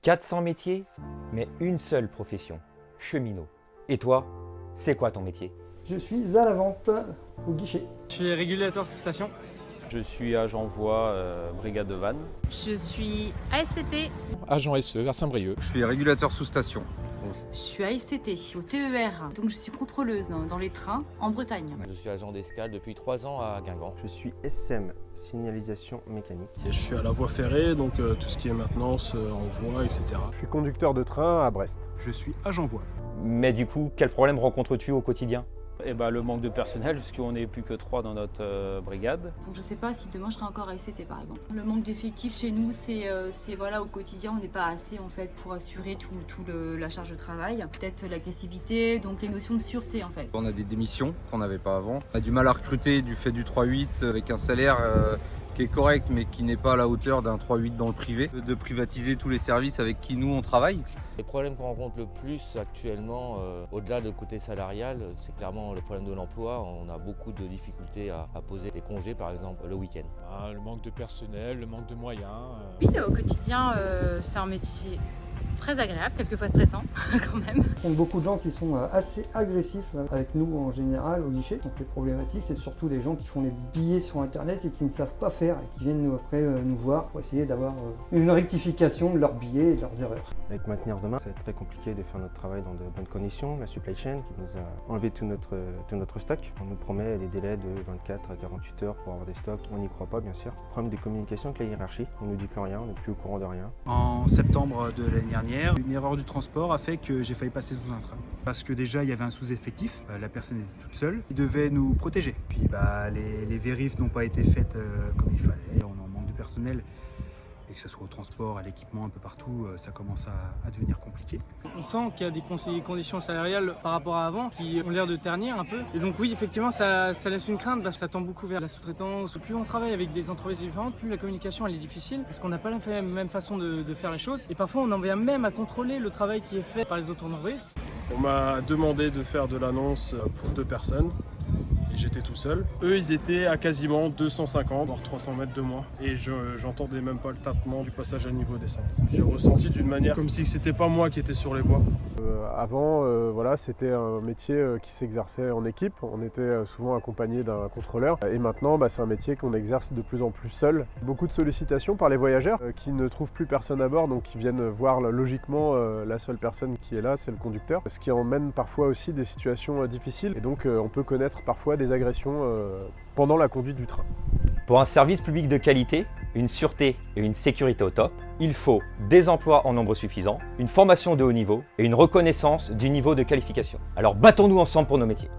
400 métiers, mais une seule profession, cheminot. Et toi, c'est quoi ton métier? Je suis à la vente au guichet. Je suis régulateur sous station. Je suis agent voie, brigade de vanne. Je suis ASCT. Agent SE vers Saint-Brieuc. Je suis régulateur sous station. Je suis ASCT au TER, donc je suis contrôleuse dans les trains en Bretagne. Je suis agent d'escale depuis 3 ans à Guingamp. Je suis SM, signalisation mécanique. Et je suis à la voie ferrée, donc tout ce qui est maintenance en voie, etc. Je suis conducteur de train à Brest. Je suis agent voie. Mais du coup, quel problème rencontres-tu au quotidien? Le manque de personnel, puisqu'on n'est plus que 3 dans notre brigade. Donc je sais pas si demain je serai encore ASCT par exemple. Le manque d'effectifs chez nous, c'est voilà, au quotidien, on n'est pas assez en fait pour assurer la charge de travail. Peut-être l'agressivité, donc les notions de sûreté en fait. On a des démissions qu'on n'avait pas avant. On a du mal à recruter du fait du 3-8 avec un salaire qui est correct mais qui n'est pas à la hauteur d'un 3-8 dans le privé. De privatiser tous les services avec qui nous on travaille. Les problèmes qu'on rencontre le plus actuellement, au-delà de côté salarial, c'est clairement le problème de l'emploi. On a beaucoup de difficultés à poser des congés, par exemple, le week-end. Le manque de personnel, le manque de moyens. Oui, au quotidien, c'est un métier très agréable, quelquefois stressant quand même. Il y a beaucoup de gens qui sont assez agressifs avec nous en général au guichet. Donc les problématiques, c'est surtout les gens qui font les billets sur internet et qui ne savent pas faire et qui viennent après nous voir pour essayer d'avoir une rectification de leurs billets et de leurs erreurs. Avec maintenir demain, c'est très compliqué de faire notre travail dans de bonnes conditions. La supply chain qui nous a enlevé tout notre stock. On nous promet des délais de 24 à 48 heures pour avoir des stocks. On n'y croit pas bien sûr. Problème de communication avec la hiérarchie. On ne nous dit plus rien, on n'est plus au courant de rien. En septembre de l'année dernière, une erreur du transport a fait que j'ai failli passer sous un train. Parce que déjà il y avait un sous-effectif, la personne était toute seule, il devait nous protéger. Puis les vérifs n'ont pas été faites comme il fallait, on est en manque de personnel. Et que ce soit au transport, à l'équipement, un peu partout, ça commence à devenir compliqué. On sent qu'il y a des conditions salariales par rapport à avant qui ont l'air de ternir un peu. Et donc oui, effectivement, ça laisse une crainte, ça tend beaucoup vers la sous-traitance. Plus on travaille avec des entreprises différentes, plus la communication elle est difficile, parce qu'on n'a pas la même façon de faire les choses. Et parfois, on en vient même à contrôler le travail qui est fait par les autres entreprises. On m'a demandé de faire de l'annonce pour 2 personnes. Et j'étais tout seul. Eux, ils étaient à quasiment 250, voire 300 mètres de moi. Et j'entendais même pas le tapement du passage à niveau descend. J'ai ressenti d'une manière comme si c'était pas moi qui étais sur les voies. Avant, c'était un métier qui s'exerçait en équipe. On était souvent accompagné d'un contrôleur. Et maintenant, c'est un métier qu'on exerce de plus en plus seul. Beaucoup de sollicitations par les voyageurs qui ne trouvent plus personne à bord, donc qui viennent voir logiquement la seule personne qui est là, c'est le conducteur. Ce qui emmène parfois aussi des situations difficiles. Et donc, on peut connaître parfois des agressions pendant la conduite du train. Pour un service public de qualité, une sûreté et une sécurité au top, il faut des emplois en nombre suffisant, une formation de haut niveau et une reconnaissance du niveau de qualification. Alors battons-nous ensemble pour nos métiers.